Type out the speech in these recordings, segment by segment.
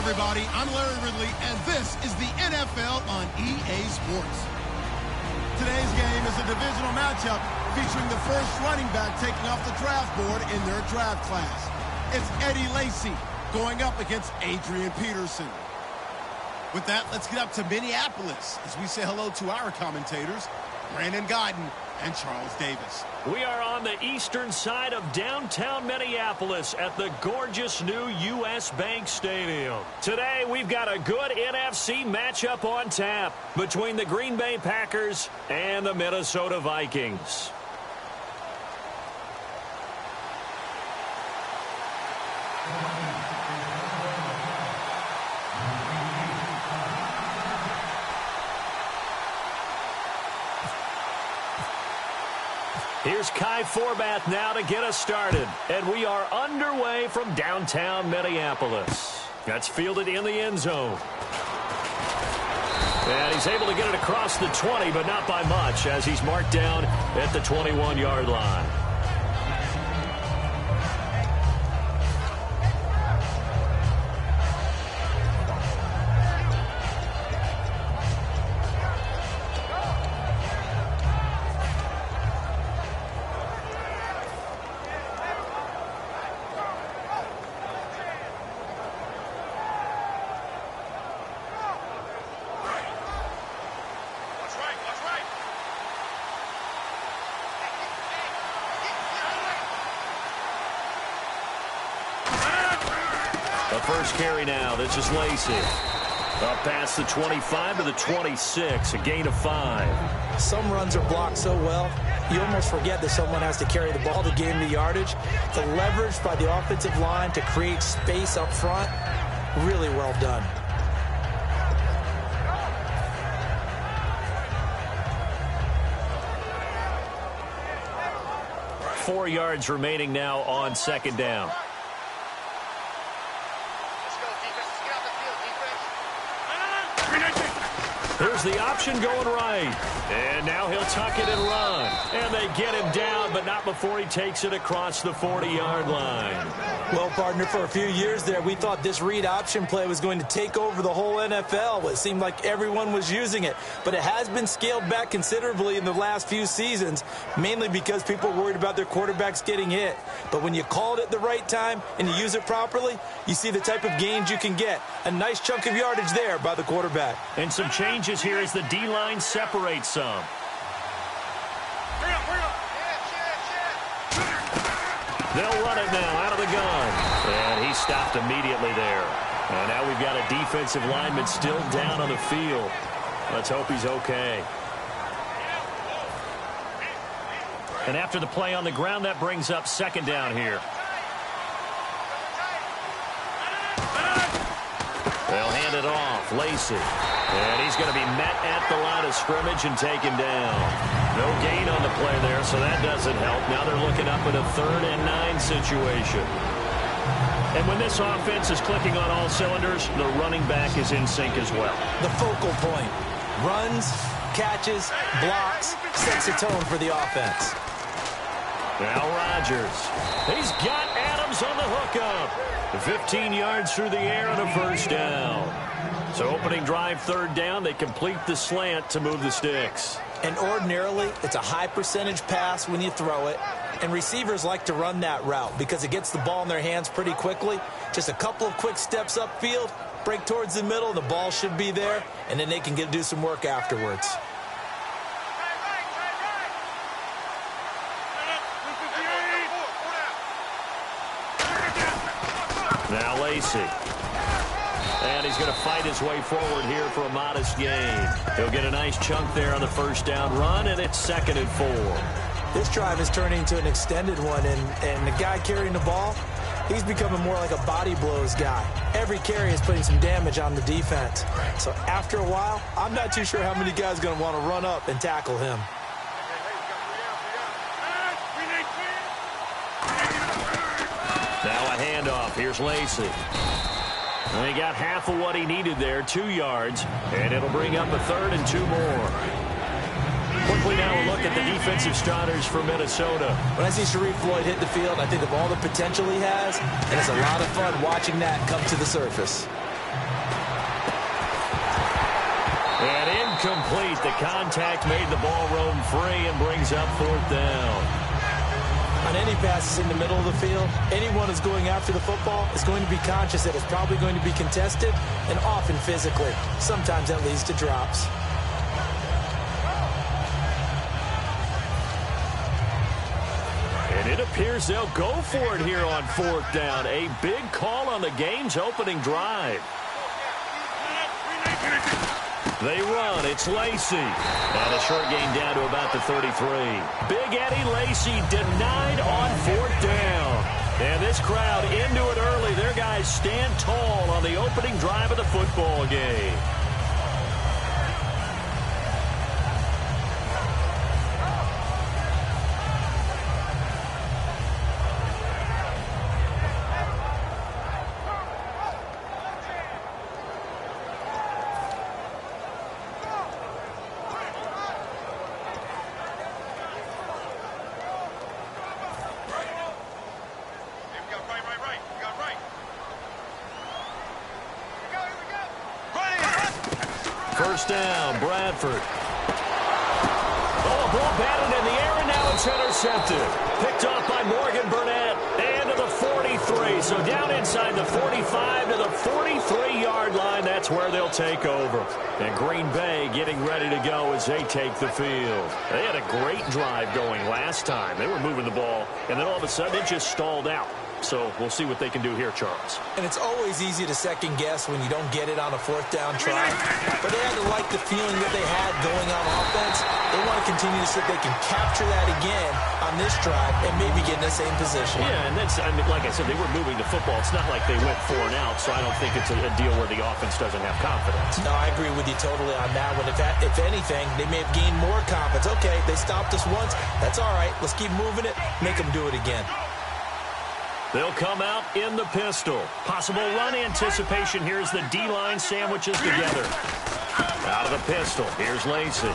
everybody. I'm Larry Ridley, and this is the NFL on EA Sports. Today's game is a divisional matchup featuring the first running back taking off the draft board in their draft class. It's Eddie Lacy going up against Adrian Peterson. With that, let's get up to Minneapolis as we say hello to our commentators, Brandon Godden and Charles Davis. We are on the eastern side of downtown Minneapolis at the gorgeous new U.S. Bank Stadium. Today, we've got a good NFC matchup on tap between the Green Bay Packers and the Minnesota Vikings. Here's Kai Forbath now to get us started. And we are underway from downtown Minneapolis. That's fielded in the end zone. And he's able to get it across the 20, but not by much, as he's marked down at the 21-yard line. The first carry now. This is Lacy. Up past the 25 to the 26. A gain of 5. Some runs are blocked so well, you almost forget that someone has to carry the ball to gain the yardage. The leverage by the offensive line to create space up front, really well done. Four yards remaining now on second down. Here's the option going right. And now he'll tuck it and run. And they get him down, but not before he takes it across the 40-yard line. Well, partner, for a few years there, we thought this read option play was going to take over the whole NFL. It seemed like everyone was using it. But it has been scaled back considerably in the last few seasons, mainly because people are worried about their quarterbacks getting hit. But when you call it at the right time and you use it properly, you see the type of gains you can get. A nice chunk of yardage there by the quarterback. And some changes here as the D-line separates some. They'll run it now out of the gun. And he stopped immediately there. And now we've got a defensive lineman still down on the field. Let's hope he's okay. And after the play on the ground, that brings up second down here. They'll hand it off. Lacy. And he's going to be met at the line of scrimmage and taken down. No gain on the play there, so that doesn't help. Now they're looking up at a 3rd and 9 situation. And when this offense is clicking on all cylinders, the running back is in sync as well. The focal point. Runs, catches, blocks, sets a tone for the offense. Now Rodgers. He's got Adams on the hookup. 15 yards through the air and a first down. So opening drive, 3rd down, they complete the slant to move the sticks. And ordinarily, it's a high percentage pass when you throw it. And receivers like to run that route because it gets the ball in their hands pretty quickly. Just a couple of quick steps upfield, break towards the middle, the ball should be there, and then they can do some work afterwards. Now Lacy. And he's going to fight his way forward here for a modest gain. He'll get a nice chunk there on the first down run, and it's 2nd and 4. This drive is turning into an extended one, and the guy carrying the ball, he's becoming more like a body blows guy. Every carry is putting some damage on the defense. So after a while, I'm not too sure how many guys are going to want to run up and tackle him. Now a handoff. Here's Lacy. And he got half of what he needed there, 2 yards, and it'll bring up a 3rd and 2 more. Quickly now a look at the defensive starters for Minnesota. When I see Sharif Floyd hit the field, I think of all the potential he has, and it's a lot of fun watching that come to the surface. And incomplete. The contact made the ball roam free and brings up 4th down. On any passes in the middle of the field, anyone who's going after the football is going to be conscious that it's probably going to be contested and often physically. Sometimes that leads to drops. And it appears they'll go for it here on 4th down. A big call on the game's opening drive. They run. It's Lacy. And a short gain down to about the 33. Big Eddie Lacy denied on 4th down. And this crowd into it early. Their guys stand tall on the opening drive of the football game. First down, Bradford. Oh, a ball batted in the air, and now it's intercepted. Picked off by Morgan Burnett. And to the 43. So down inside the 45 to the 43-yard line. That's where they'll take over. And Green Bay getting ready to go as they take the field. They had a great drive going last time. They were moving the ball, and then all of a sudden it just stalled out. So we'll see what they can do here, Charles. And it's always easy to second guess when you don't get it on a 4th down try. But they had to like the feeling that they had going on offense. They want to continue to see if they can capture that again on this drive and maybe get in the same position. Yeah, and that's, I mean, like I said, they were moving the football. It's not like they went 4 and out, so I don't think it's a deal where the offense doesn't have confidence. No, I agree with you totally on that one. If anything, they may have gained more confidence. Okay, they stopped us once. That's all right. Let's keep moving it. Make them do it again. They'll come out in the pistol. Possible run anticipation. Here's the D-line sandwiches together. Out of the pistol. Here's Lacy.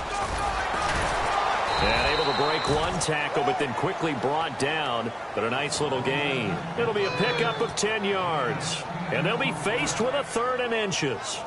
And able to break one tackle, but then quickly brought down. But a nice little gain. It'll be a pickup of 10 yards. And they'll be faced with a 3rd and inches.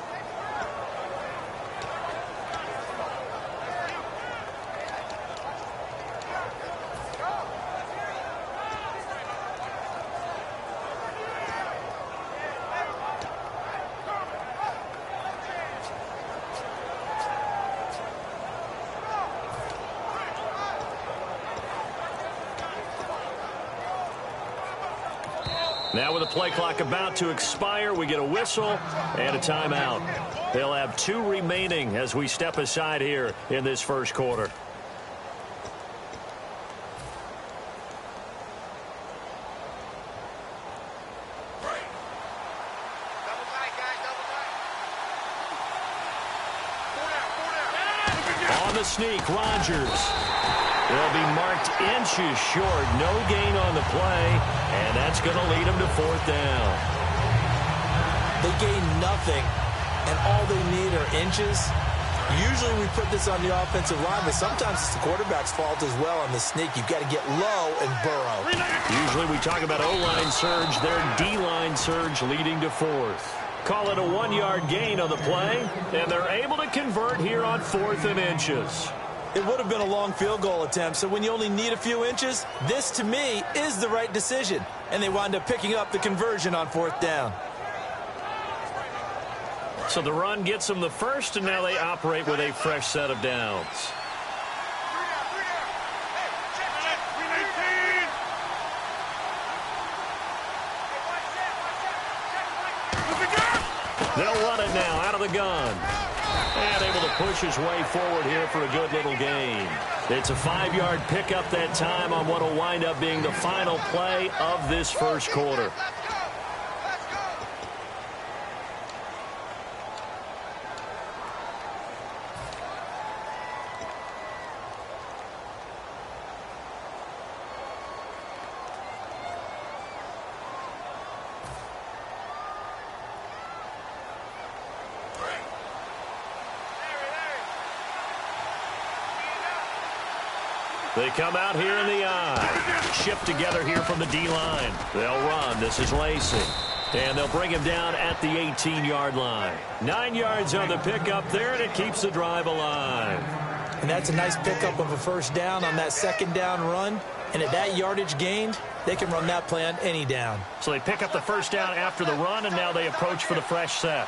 Now with the play clock about to expire, we get a whistle and a timeout. They'll have 2 remaining as we step aside here in this first quarter. On the sneak, Rodgers. They'll be marked inches short. No gain on the play, and that's going to lead them to 4th down. They gain nothing, and all they need are inches. Usually we put this on the offensive line, but sometimes it's the quarterback's fault as well on the sneak. You've got to get low and burrow. Usually we talk about O-line surge, their D-line surge leading to 4th. Call it a 1-yard gain on the play, and they're able to convert here on 4th and inches. It would have been a long field goal attempt, so when you only need a few inches, this, to me, is the right decision. And they wind up picking up the conversion on 4th down. So the run gets them the first, and now they operate with a fresh set of downs. They'll run it now out of the gun. And able to push his way forward here for a good little gain. It's a 5-yard pickup that time on what will wind up being the final play of this first quarter. They come out here in the I. Shift together here from the D-line. They'll run. This is Lacy. And they'll bring him down at the 18-yard line. 9 yards on the pickup there, and it keeps the drive alive. And that's a nice pickup of a first down on that second down run. And at that yardage gained, they can run that play on any down. So they pick up the first down after the run, and now they approach for the fresh set.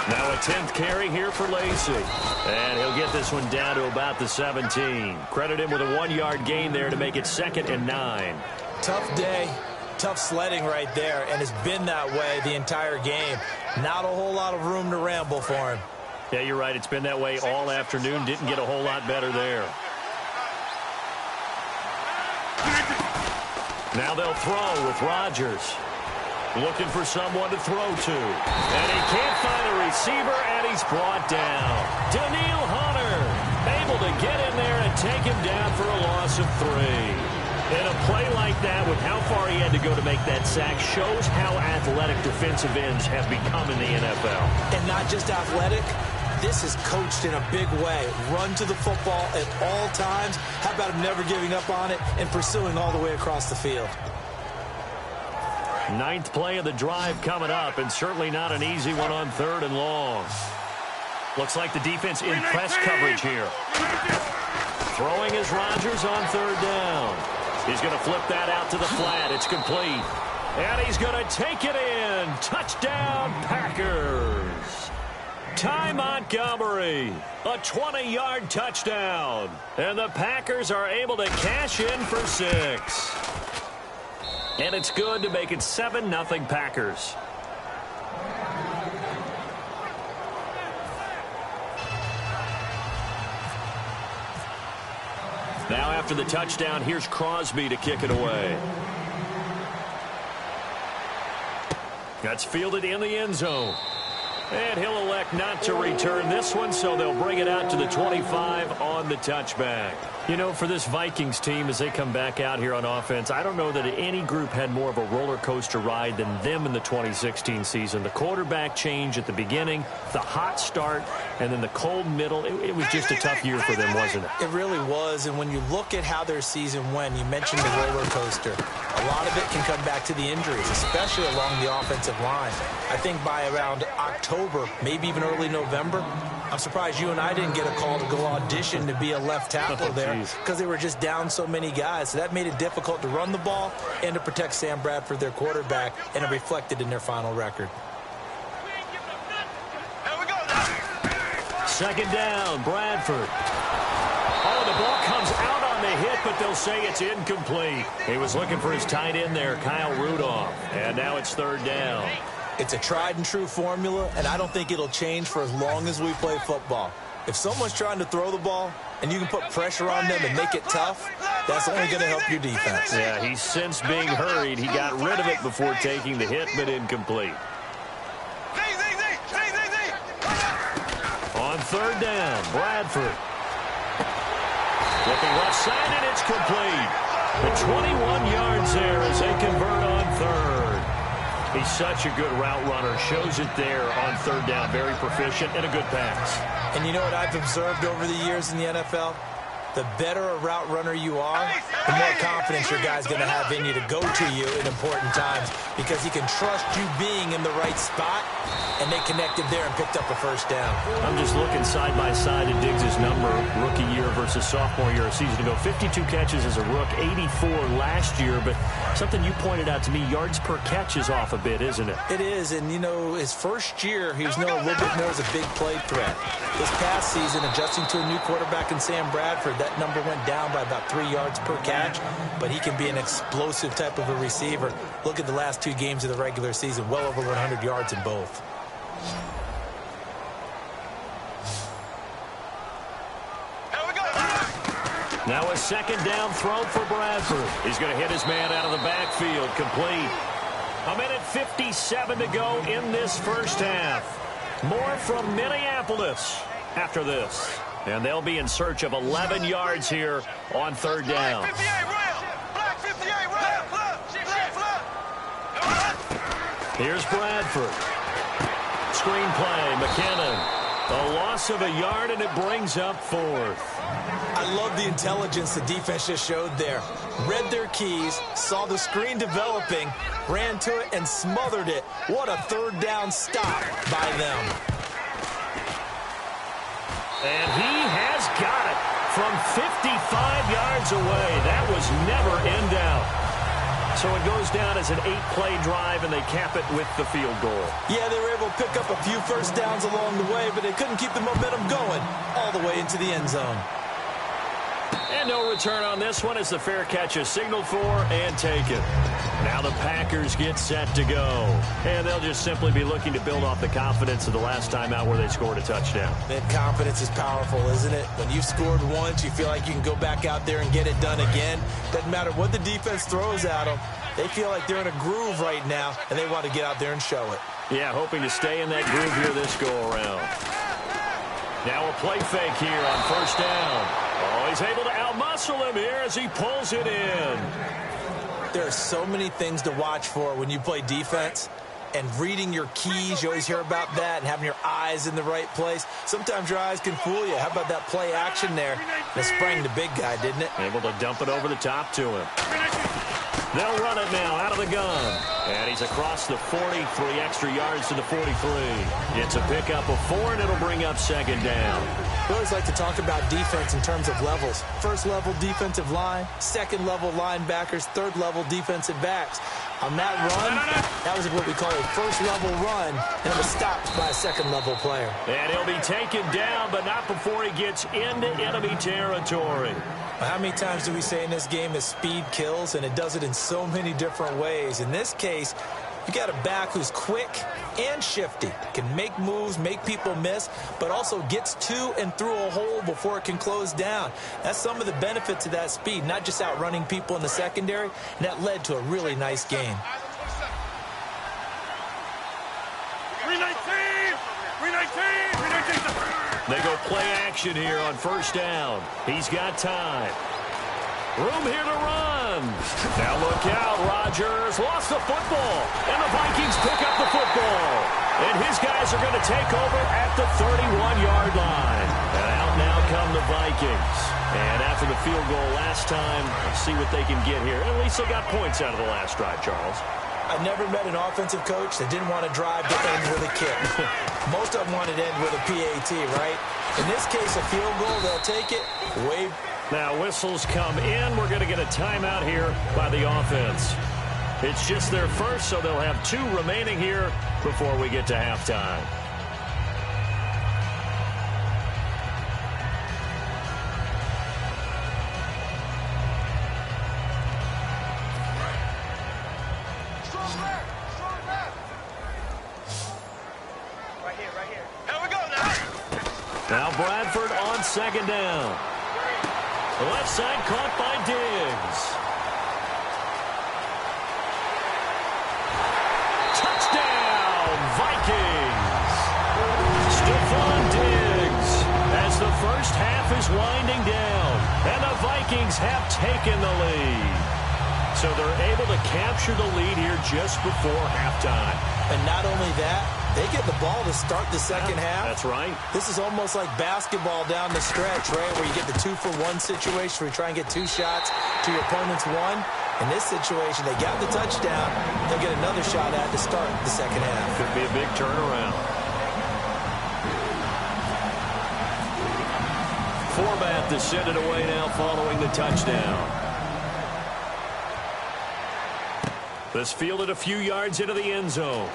Now a 10th carry here for Lacey. And he'll get this one down to about the 17. Credit him with a 1-yard gain there to make it 2nd and 9. Tough day, tough sledding right there, and it's been that way the entire game. Not a whole lot of room to ramble for him. Yeah, you're right. It's been that way all afternoon. Didn't get a whole lot better there. Now they'll throw with Rodgers. Looking for someone to throw to. And he can't find a receiver, and he's brought down. Daniil Hunter able to get in there and take him down for a loss of 3. And a play like that, with how far he had to go to make that sack, shows how athletic defensive ends have become in the NFL. And not just athletic, this is coached in a big way. Run to the football at all times. How about him never giving up on it and pursuing all the way across the field? 9th play of the drive coming up, and certainly not an easy one on 3rd and long. Looks like the defense in press coverage here. Throwing is Rodgers on 3rd down. He's going to flip that out to the flat. It's complete. And he's going to take it in. Touchdown, Packers. Ty Montgomery, a 20-yard touchdown. And the Packers are able to cash in for 6. And it's good to make it 7-0 Packers. Now after the touchdown, here's Crosby to kick it away. That's fielded in the end zone. And he'll elect not to return this one, so they'll bring it out to the 25 on the touchback. You know, for this Vikings team, as they come back out here on offense, I don't know that any group had more of a roller coaster ride than them in the 2016 season. The quarterback change at the beginning, the hot start, and then the cold middle. It was just a tough year for them, wasn't it? It really was, and when you look at how their season went, you mentioned the roller coaster. A lot of it can come back to the injuries, especially along the offensive line. I think by around October, maybe even early November, I'm surprised you and I didn't get a call to go audition to be a left tackle there because they were just down so many guys. So that made it difficult to run the ball and to protect Sam Bradford, their quarterback, and it reflected in their final record. 2nd down, Bradford. Oh, the ball comes out on the hit, but they'll say it's incomplete. He was looking for his tight end there, Kyle Rudolph. And now it's 3rd down. It's a tried-and-true formula, and I don't think it'll change for as long as we play football. If someone's trying to throw the ball and you can put pressure on them and make it tough, that's only going to help your defense. Yeah, he's since being hurried. He got rid of it before taking the hit, but incomplete. On 3rd down, Bradford. Looking left side, and it's complete. The 21 yards there as they convert on 3rd. He's such a good route runner. Shows it there on 3rd down. Very proficient and a good pass. And you know what I've observed over the years in the NFL? The better a route runner you are, the more confidence your guy's going to have in you to go to you in important times because he can trust you being in the right spot, and they connected there and picked up a first down. I'm just looking side by side at Diggs' number, rookie year versus sophomore year a season ago. 52 catches as a rook, 84 last year, but something you pointed out to me, yards per catch is off a bit, isn't it? It is, and you know, his first year, he was known a little bit more as a big play threat. This past season, adjusting to a new quarterback in Sam Bradford, that number went down by about 3 yards per catch, but he can be an explosive type of a receiver. Look at the last 2 games of the regular season, well over 100 yards in both. Now a 2nd down throw for Bradford. He's going to hit his man out of the backfield, complete. 1:57 to go in this first half. More from Minneapolis after this. And they'll be in search of 11 yards here on 3rd down. Here's Bradford. Screen play, McKinnon. A loss of a yard, and it brings up fourth. I love the intelligence the defense just showed there. Read their keys, saw the screen developing, ran to it, and smothered it. What a third down stop by them. And he has got it from 55 yards away. That was never in doubt. So it goes down as an 8-play drive, and they cap it with the field goal. Yeah, they were able to pick up a few first downs along the way, but they couldn't keep the momentum going all the way into the end zone. And no return on this one as the fair catch is signaled for and taken. Now the Packers get set to go. And they'll just simply be looking to build off the confidence of the last time out where they scored a touchdown. That confidence is powerful, isn't it? When you've scored once, you feel like you can go back out there and get it done again. Doesn't matter what the defense throws at them. They feel like they're in a groove right now, and they want to get out there and show it. Yeah, hoping to stay in that groove here this go-around. Now a play fake here on first down. Oh, he's able to outmuscle him here as he pulls it in. There are so many things to watch for when you play defense. And reading your keys, you always hear about that, and having your eyes in the right place. Sometimes your eyes can fool you. How about that play action there? That sprang the big guy, didn't it? Able to dump it over the top to him. They'll run it now out of the gun. And he's across the 40, 3 extra yards to the 43. It's a pickup of 4, and it'll bring up second down. We always like to talk about defense in terms of levels. First level defensive line, second level linebackers, third level defensive backs. On that run, that was what we call a first level run, and it was stopped by a second level player. And he'll be taken down, but not before he gets into enemy territory. How many times do we say in this game that speed kills, and it does it in so many different ways? In this case, you got a back who's quick and shifty, can make moves, make people miss, but also gets to and through a hole before it can close down. That's some of the benefits of that speed, not just outrunning people in the secondary, and that led to a really nice game. 319! They go play action here on first down. He's got time. Room here to run. Now look out. Rodgers lost the football. And the Vikings pick up the football. And his guys are going to take over at the 31-yard line. And out now come the Vikings. And after the field goal last time, let's see what they can get here. At least they got points out of the last drive, Charles. I've never met an offensive coach that didn't want to drive to end with a kick. Most of them wanted to end with a PAT, right? In this case, a field goal, they'll take it. Now whistles come in. We're going to get a timeout here by the offense. It's just their first, so they'll have 2 remaining here before we get to halftime. Now Bradford on second down. The left side caught by Diggs. Touchdown, Vikings. Stephon Diggs as the first half is winding down. And the Vikings have taken the lead. So they're able to capture the lead here just before halftime. And not only that, they get the ball to start the second half. That's right. This is almost like basketball down the stretch, right, where you get the 2-for-1 situation where you try and get 2 shots to your opponent's 1. In this situation, they got the touchdown. They'll get another shot at to start the second half. Could be a big turnaround. Format to send it away now following the touchdown. This fielded a few yards into the end zone.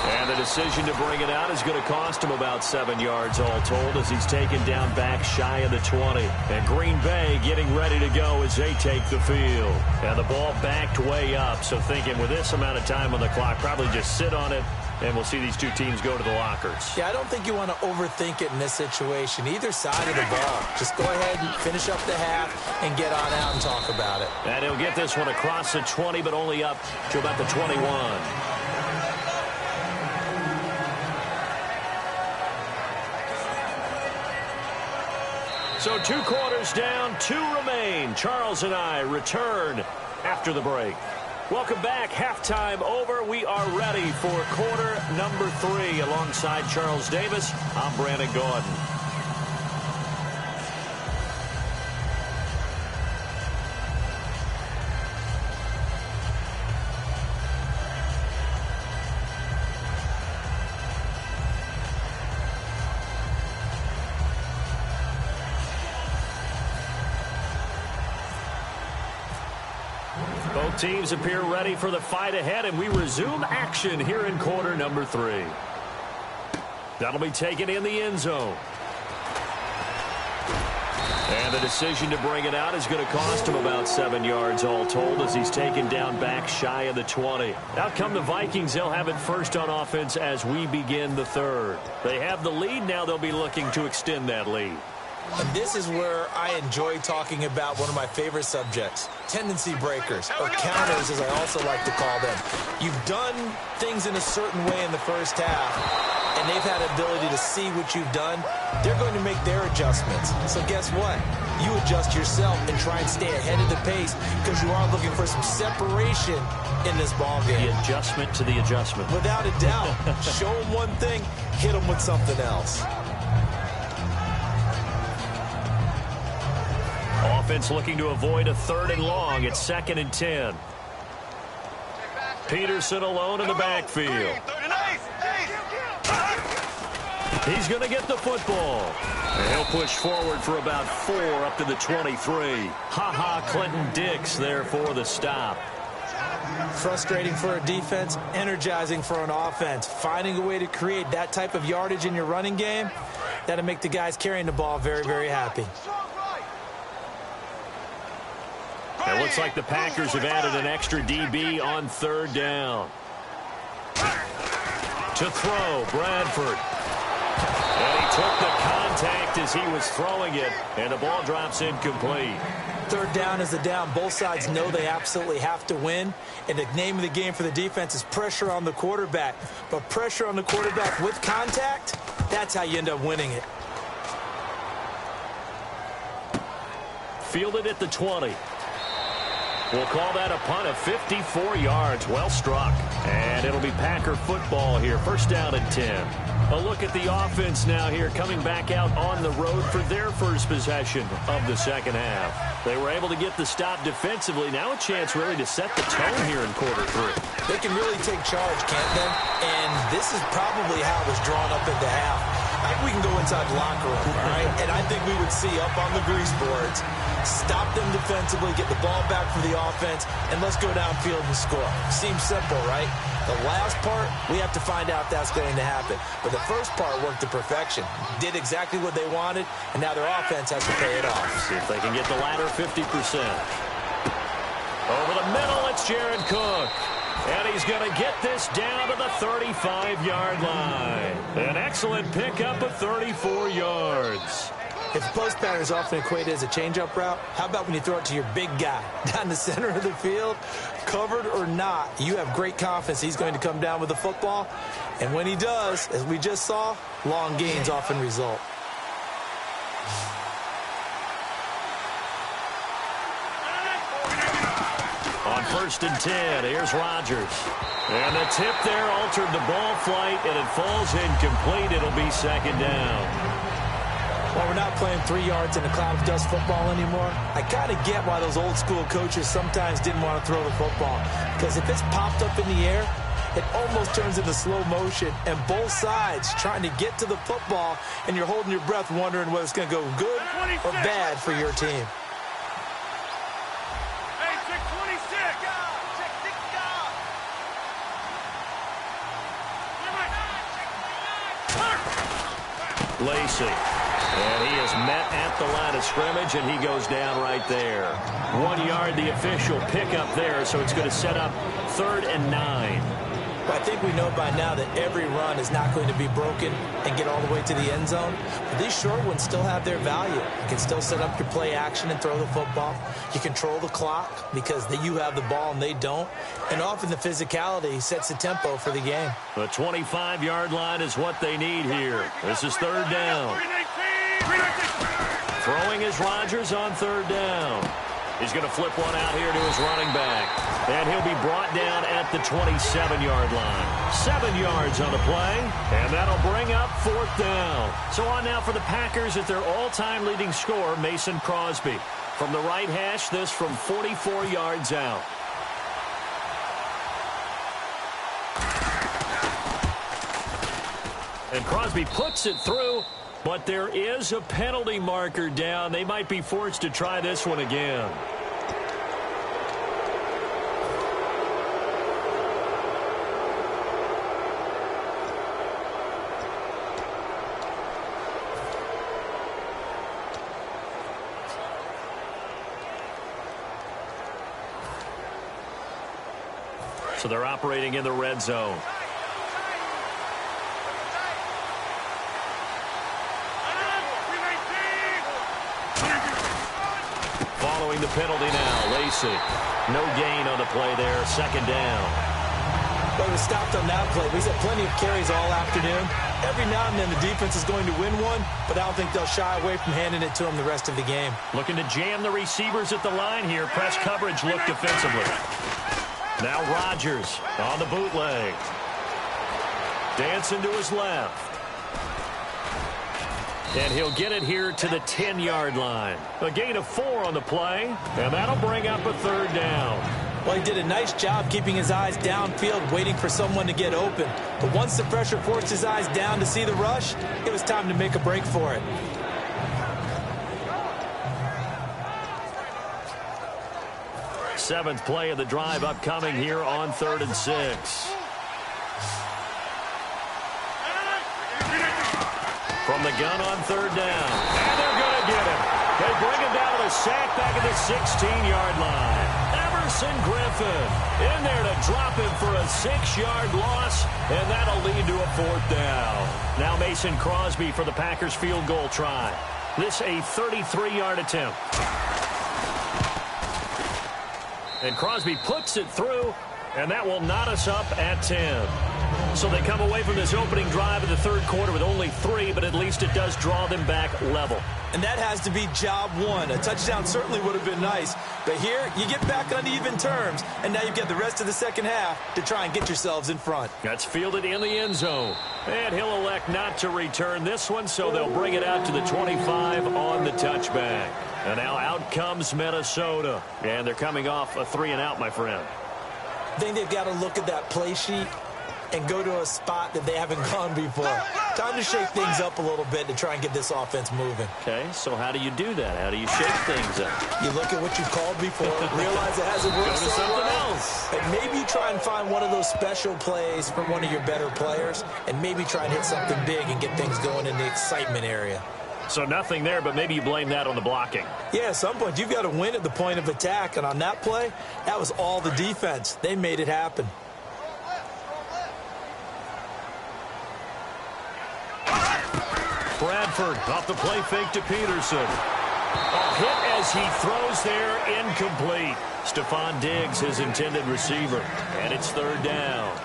And the decision to bring it out is going to cost him about 7 yards all told as he's taken down back shy of the 20. And Green Bay getting ready to go as they take the field. And the ball backed way up, so thinking with this amount of time on the clock, probably just sit on it, and we'll see these 2 teams go to the lockers. Yeah, I don't think you want to overthink it in this situation. Either side of the ball. Just go ahead and finish up the half and get on out and talk about it. And he'll get this one across the 20, but only up to about the 21. So 2 quarters down, 2 remain. Charles and I return after the break. Welcome back. Halftime over. We are ready for quarter number 3. Alongside Charles Davis, I'm Brandon Gordon. Both teams appear ready for the fight ahead, and we resume action here in quarter number 3. That'll be taken in the end zone. And the decision to bring it out is going to cost him about 7 yards all told as he's taken down back shy of the 20. Out come the Vikings. They'll have it first on offense as we begin the third. They have the lead. Now they'll be looking to extend that lead. And this is where I enjoy talking about one of my favorite subjects, tendency breakers, or counters as I also like to call them. You've done things in a certain way in the first half, and they've had the ability to see what you've done. They're going to make their adjustments. So guess what? You adjust yourself and try and stay ahead of the pace because you are looking for some separation in this ball game. The adjustment to the adjustment. Without a doubt. Show them one thing, hit them with something else. Offense looking to avoid a 3rd and long. It's 2nd and 10. Peterson alone in the backfield. He's going to get the football. And he'll push forward for about 4 up to the 23. Clinton Dix there for the stop. Frustrating for a defense, energizing for an offense. Finding a way to create that type of yardage in your running game, that'll make the guys carrying the ball very, very happy. It looks like the Packers have added an extra DB on 3rd down. To throw, Bradford. And he took the contact as he was throwing it, and the ball drops incomplete. 3rd down is the down. Both sides know they absolutely have to win, and the name of the game for the defense is pressure on the quarterback. But pressure on the quarterback with contact, that's how you end up winning it. Fielded at the 20. We'll call that a punt of 54 yards. Well struck. And it'll be Packer football here. 1st down and 10. A look at the offense now here, coming back out on the road for their first possession of the second half. They were able to get the stop defensively. Now a chance really to set the tone here in quarter 3. They can really take charge, can't they? And this is probably how it was drawn up into half. I think we can go inside the locker room, all right? And I think we would see up on the grease boards, stop them defensively, get the ball back for the offense, and let's go downfield and score. Seems simple, right? The last part, we have to find out if that's going to happen. But the first part worked to perfection. Did exactly what they wanted, and now their offense has to pay it off. See if they can get the latter 50%. Over the middle, it's Jared Cook. And he's going to get this down to the 35-yard line. An excellent pickup of 34 yards. If the post pattern is often equated as a change-up route, how about when you throw it to your big guy down the center of the field? Covered or not, you have great confidence he's going to come down with the football. And when he does, as we just saw, long gains often result. On 1st and 10, here's Rodgers. And the tip there altered the ball flight, and it falls incomplete. It'll be 2nd down. Well, we're not playing 3 yards in a cloud of dust football anymore. I kind of get why those old school coaches sometimes didn't want to throw the football. Because if it's popped up in the air, it almost turns into slow motion. And both sides trying to get to the football, and you're holding your breath wondering whether it's going to go good or bad for your team. Lacey. And he is met at the line of scrimmage, and he goes down right there. 1 yard, the official pickup there, so it's going to set up 3rd and 9. But I think we know by now that every run is not going to be broken and get all the way to the end zone. But these short ones still have their value. You can still set up your play action and throw the football. You control the clock because you have the ball and they don't. And often the physicality sets the tempo for the game. The 25-yard line is what they need here. This is 3rd down. Throwing is Rodgers on 3rd down. He's going to flip one out here to his running back. And he'll be brought down at the 27-yard line. 7 yards on the play, and that'll bring up 4th down. So on now for the Packers at their all-time leading scorer, Mason Crosby. From the right hash, this from 44 yards out. And Crosby puts it through, but there is a penalty marker down. They might be forced to try this one again. So they're operating in the red zone. Following the penalty now, Lacey. No gain on the play there, 2nd down. But he was stopped on that play. He's had plenty of carries all afternoon. Every now and then the defense is going to win one, but I don't think they'll shy away from handing it to him the rest of the game. Looking to jam the receivers at the line here. Press coverage look defensively. Now Rodgers on the bootleg. Dancing to his left. And he'll get it here to the 10-yard line. A gain of 4 on the play, and that'll bring up a 3rd down. Well, he did a nice job keeping his eyes downfield, waiting for someone to get open. But once the pressure forced his eyes down to see the rush, it was time to make a break for it. Seventh play of the drive upcoming here on 3rd and 6. From the gun on 3rd down. And they're going to get him. They bring him down to the sack back at the 16-yard line. Emerson Griffin in there to drop him for a 6-yard loss, and that'll lead to a 4th down. Now Mason Crosby for the Packers field goal try. This a 33-yard attempt. And Crosby puts it through, and that will knot us up at 10. So they come away from this opening drive in the 3rd quarter with only 3, but at least it does draw them back level. And that has to be job 1. A touchdown certainly would have been nice, but here you get back on even terms, and now you've got the rest of the second half to try and get yourselves in front. That's fielded in the end zone, and he'll elect not to return this one, so they'll bring it out to the 25 on the touchback. And now out comes Minnesota, and they're coming off a 3-and-out, my friend. I think they've got to look at that play sheet and go to a spot that they haven't gone before. Time to shake things up a little bit to try and get this offense moving. Okay, so how do you do that? How do you shake things up? You look at what you've called before, realize it hasn't worked. Go to something else. And maybe you try and find one of those special plays from one of your better players, and maybe try and hit something big and get things going in the excitement area. So nothing there, but maybe you blame that on the blocking. Yeah, at some point you've got to win at the point of attack, and on that play, that was all the defense. They made it happen. Bradford off the play fake to Peterson. A hit as he throws there, incomplete. Stephon Diggs, his intended receiver, and it's 3rd down.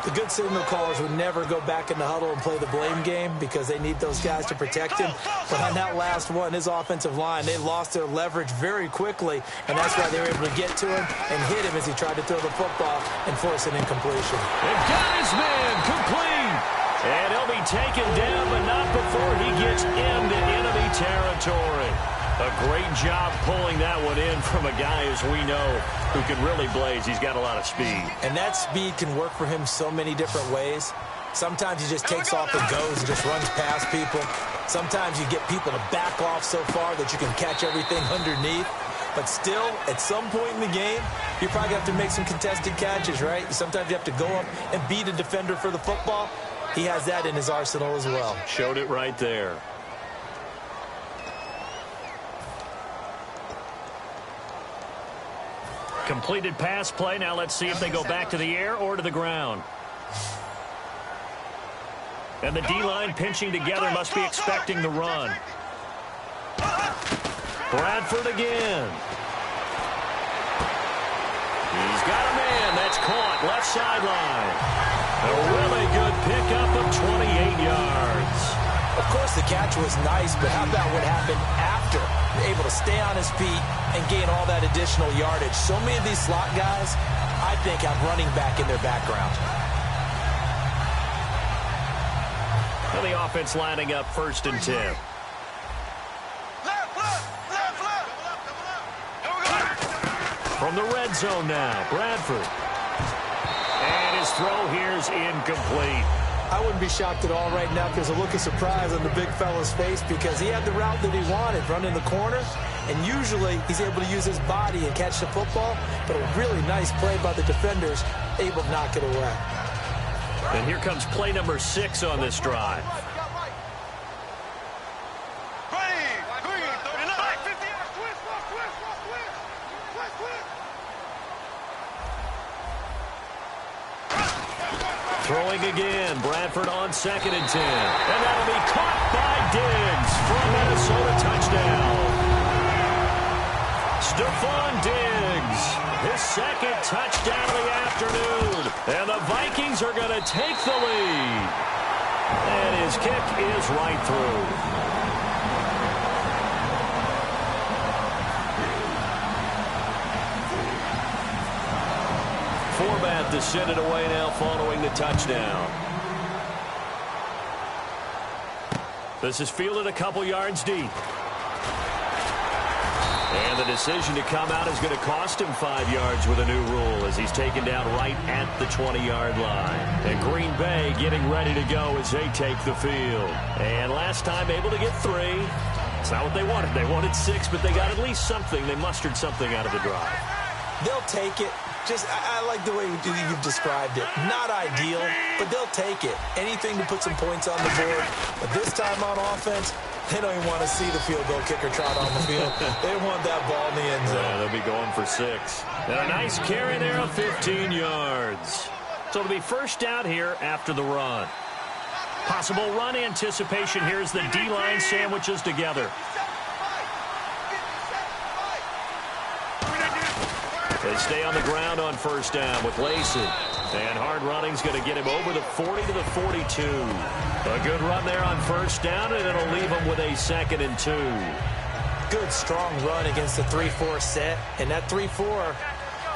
The good signal callers would never go back in the huddle and play the blame game because they need those guys to protect him. But on that last one, his offensive line, they lost their leverage very quickly, and that's why they were able to get to him and hit him as he tried to throw the football and force an incompletion. They've got his man complete. And he'll be taken down, but not before he gets into enemy territory. A great job pulling that one in from a guy, as we know, who can really blaze. He's got a lot of speed. And that speed can work for him so many different ways. Sometimes he just takes off and goes and just runs past people. Sometimes you get people to back off so far that you can catch everything underneath. But still, at some point in the game, you probably have to make some contested catches, right? Sometimes you have to go up and beat a defender for the football. He has that in his arsenal as well. Showed it right there. Completed pass play. Now let's see if they go back to the air or to the ground. And the D-line pinching together, must be expecting the run. Bradford again. He's got a man. That's caught. Left sideline. A really good pickup of 28 yards. Of course, the catch was nice, but how about what happened after? Able to stay on his feet and gain all that additional yardage. So many of these slot guys, I think, have running back in their background. And the offense lining up 1st and 10. From the red zone now, Bradford. And his throw here is incomplete. I wouldn't be shocked at all right now if there's a look of surprise on the big fella's face because he had the route that he wanted, running the corner, and usually he's able to use his body and catch the football, but a really nice play by the defenders, able to knock it away. And here comes play number 6 on this drive. Throwing again, Bradford on 2nd and 10. And that'll be caught by Diggs for a Minnesota touchdown. Stephon Diggs, his 2nd touchdown of the afternoon. And the Vikings are going to take the lead. And his kick is right through. Format to send it away now following the touchdown. This is fielded a couple yards deep. And the decision to come out is going to cost him 5 yards with a new rule as he's taken down right at the 20-yard line. And Green Bay getting ready to go as they take the field. And last time able to get 3. It's not what they wanted. They wanted 6, but they got at least something. They mustered something out of the drive. They'll take it. I like the way you've described it. Not ideal, but they'll take it. Anything to put some points on the board. But this time on offense, they don't even want to see the field goal kicker trot on the field. They want that ball in the end zone. Yeah, they'll be going for 6. And a nice carry there of 15 yards. So it'll be first down here after the run. Possible run anticipation here as the D-line sandwiches together. They stay on the ground on first down with Lacey. And hard running's going to get him over the 40 to the 42. A good run there on first down, and it'll leave him with a 2nd and 2. Good, strong run against the 3-4 set. And that 3-4,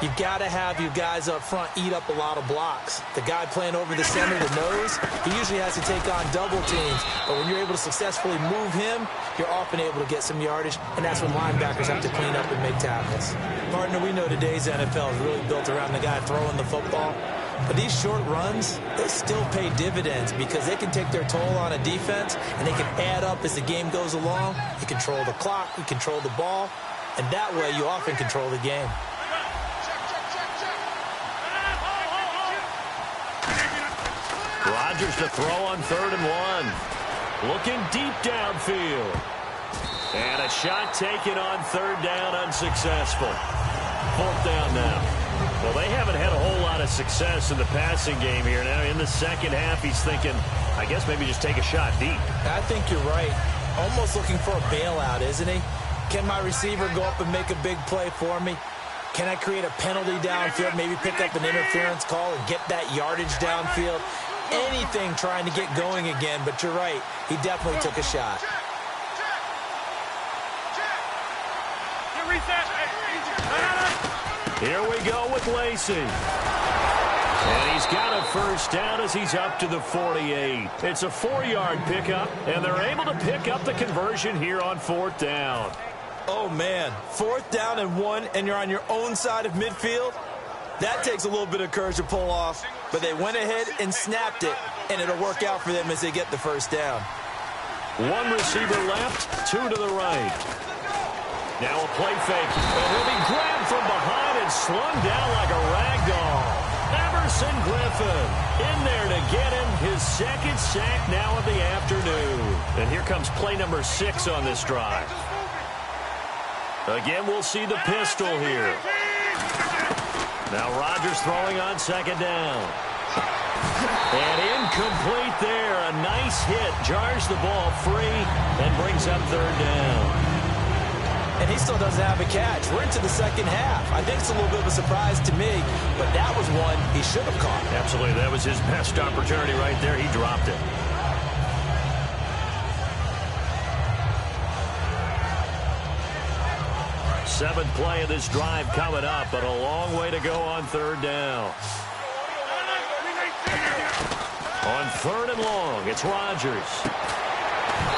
you've got to have your guys up front eat up a lot of blocks. The guy playing over the center, the nose, he usually has to take on double teams. But when you're able to successfully move him, you're often able to get some yardage, and that's when linebackers have to clean up and make tackles. Partner, we know today's NFL is really built around the guy throwing the football. But these short runs, they still pay dividends because they can take their toll on a defense, and they can add up as the game goes along. You control the clock, you control the ball, and that way you often control the game. Rodgers to throw on 3rd and 1. Looking deep downfield. And a shot taken on 3rd down, unsuccessful. 4th down now. Well, they haven't had a whole lot of success in the passing game here. Now, in the second half, he's thinking, I guess maybe just take a shot deep. I think you're right. Almost looking for a bailout, isn't he? Can my receiver go up and make a big play for me? Can I create a penalty downfield, maybe pick up an interference call and get that yardage downfield? Anything trying to get going again, but you're right. He definitely took a shot. Here we go with Lacey. And he's got a first down as he's up to the 48. It's a 4-yard pickup, and they're able to pick up the conversion here on 4th down. Oh, man. 4th down and 1, and you're on your own side of midfield? That takes a little bit of courage to pull off, but they went ahead and snapped it, and it'll work out for them as they get the first down. 1 receiver left, 2 to the right. Now a play fake, and he'll be grabbed from behind and slung down like a rag doll. Everson Griffin in there to get him his 2nd sack now of the afternoon. And here comes play number 6 on this drive. Again, we'll see the pistol here. Now Rodgers throwing on 2nd down. And incomplete there. A nice hit. Jars the ball free and brings up 3rd down. And he still doesn't have a catch. We're into the second half. I think it's a little bit of a surprise to me, but that was one he should have caught. Absolutely. That was his best opportunity right there. He dropped it. 7th play of this drive coming up, but a long way to go on 3rd down. On 3rd and long, it's Rodgers.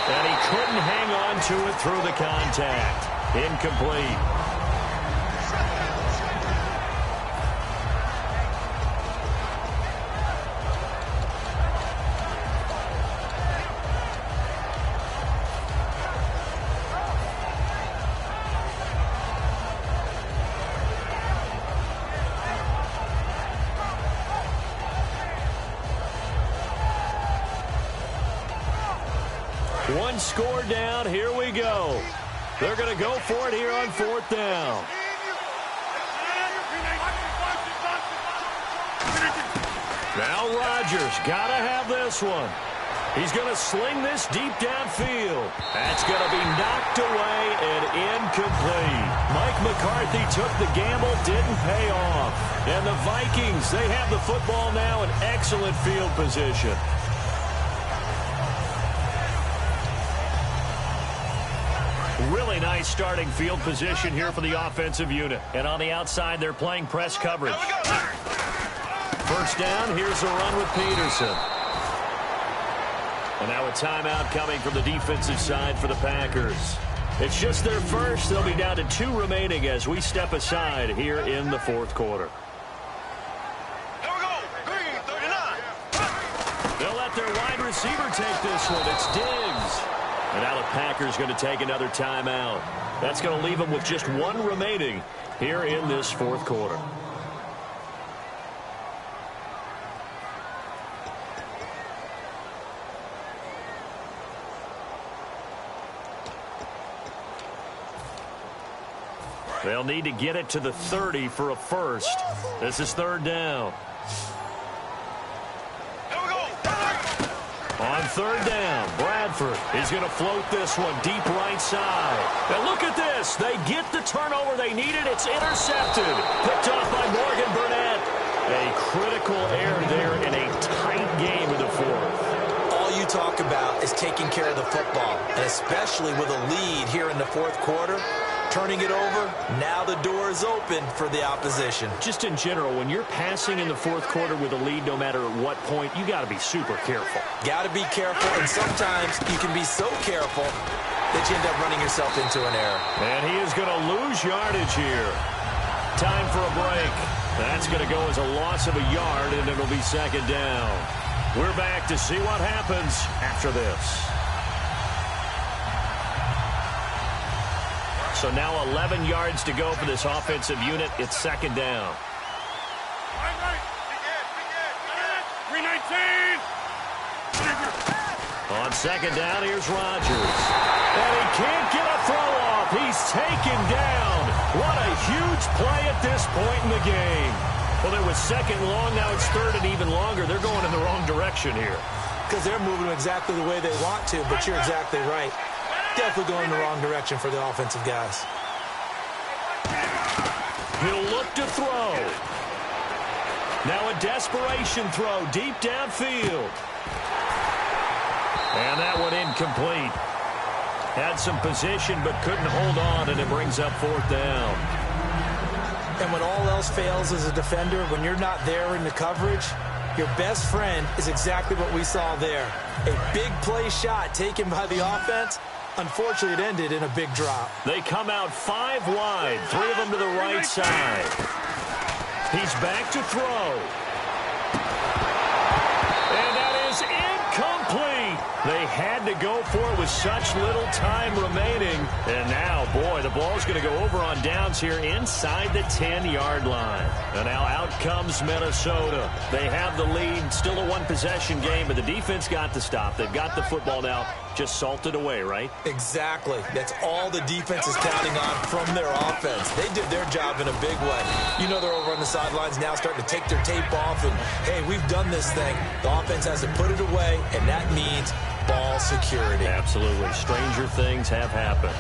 And he couldn't hang on to it through the contact. Incomplete. One score down. Here we go. They're going to go for it here on 4th down. Now Rodgers got to have this one. He's going to sling this deep downfield. That's going to be knocked away and incomplete. Mike McCarthy took the gamble, didn't pay off. And the Vikings, they have the football now in excellent field position. Really nice starting field position here for the offensive unit. And on the outside, they're playing press coverage. First down, here's a run with Peterson. And now a timeout coming from the defensive side for the Packers. It's just their first. They'll be down to 2 remaining as we step aside here in the 4th quarter. They'll let their wide receiver take this one. It's Diggs. And now the Packers going to take another timeout. That's going to leave them with just 1 remaining here in this 4th quarter. They'll need to get it to the 30 for a first. This is 3rd down. On 3rd down, Bradford is going to float this one deep right side. Now look at this. They get the turnover they needed. It's intercepted. Picked off by Morgan Burnett. A critical error there in a tight game in the 4th. All you talk about is taking care of the football, and especially with a lead here in the 4th quarter. Turning it over, now the door is open for the opposition. Just in general, when you're passing in the 4th quarter with a lead, no matter at what point, you got to be super careful. Got to be careful, and sometimes you can be so careful that you end up running yourself into an error. And he is going to lose yardage here. Time for a break. That's going to go as a loss of a yard, and it'll be 2nd down. We're back to see what happens after this. So now 11 yards to go for this offensive unit. It's 2nd down. 319. On 2nd down, here's Rodgers. And he can't get a throw off. He's taken down. What a huge play at this point in the game. Well, there was 2nd long. Now it's 3rd and even longer. They're going in the wrong direction here. Because they're moving exactly the way they want to, but you're exactly right. Definitely going in the wrong direction for the offensive guys. He'll look to throw. Now a desperation throw deep downfield. And that one incomplete. Had some position but couldn't hold on, and it brings up 4th down. And when all else fails as a defender, when you're not there in the coverage, your best friend is exactly what we saw there. A big play shot taken by the offense. Unfortunately, it ended in a big drop. They come out 5 wide, 3 of them to the right side. He's back to throw. And that is incomplete. They had to go for it with such little time remaining. And now, boy, the ball's going to go over on downs here inside the 10-yard line. And now out comes Minnesota. They have the lead, still a 1-possession game, but the defense got the stop. They've got the football now. Just salted away, right? Exactly. That's all the defense is counting on from their offense. They did their job in a big way. You know they're over on the sidelines now starting to take their tape off and, hey, we've done this thing. The offense has to put it away, and that means ball security. Absolutely. Stranger things have happened.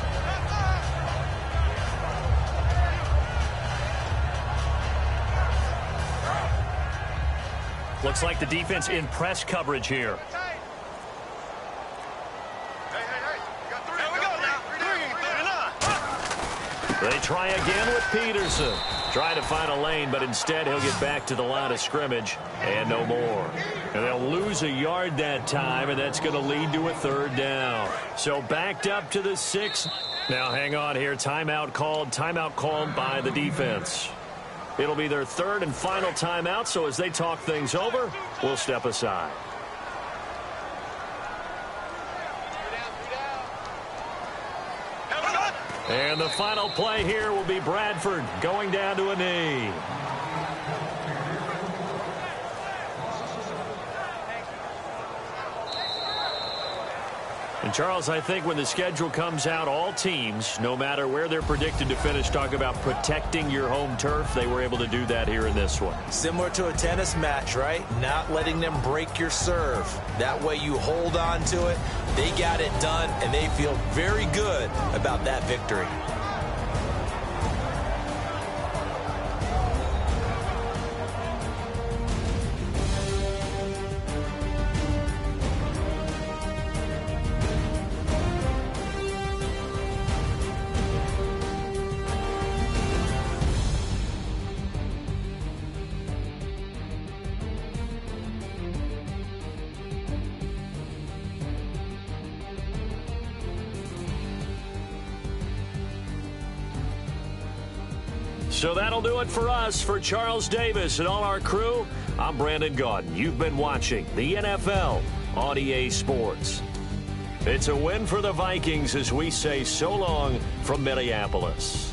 Looks like the defense in press coverage here. They try again with Peterson. Trying to find a lane, but instead he'll get back to the line of scrimmage and no more. And they'll lose a yard that time, and that's going to lead to a third down. So backed up to the 6. Now hang on here. Timeout called by the defense. It'll be their third and final timeout, so as they talk things over, we'll step aside. And the final play here will be Bradford going down to a knee. And, Charles, I think when the schedule comes out, all teams, no matter where they're predicted to finish, talk about protecting your home turf. They were able to do that here in this one. Similar to a tennis match, right? Not letting them break your serve. That way you hold on to it. They got it done, and they feel very good about that victory. So that'll do it for us. For Charles Davis and all our crew, I'm Brandon Gaudin. You've been watching the NFL on EA Sports. It's a win for the Vikings as we say so long from Minneapolis.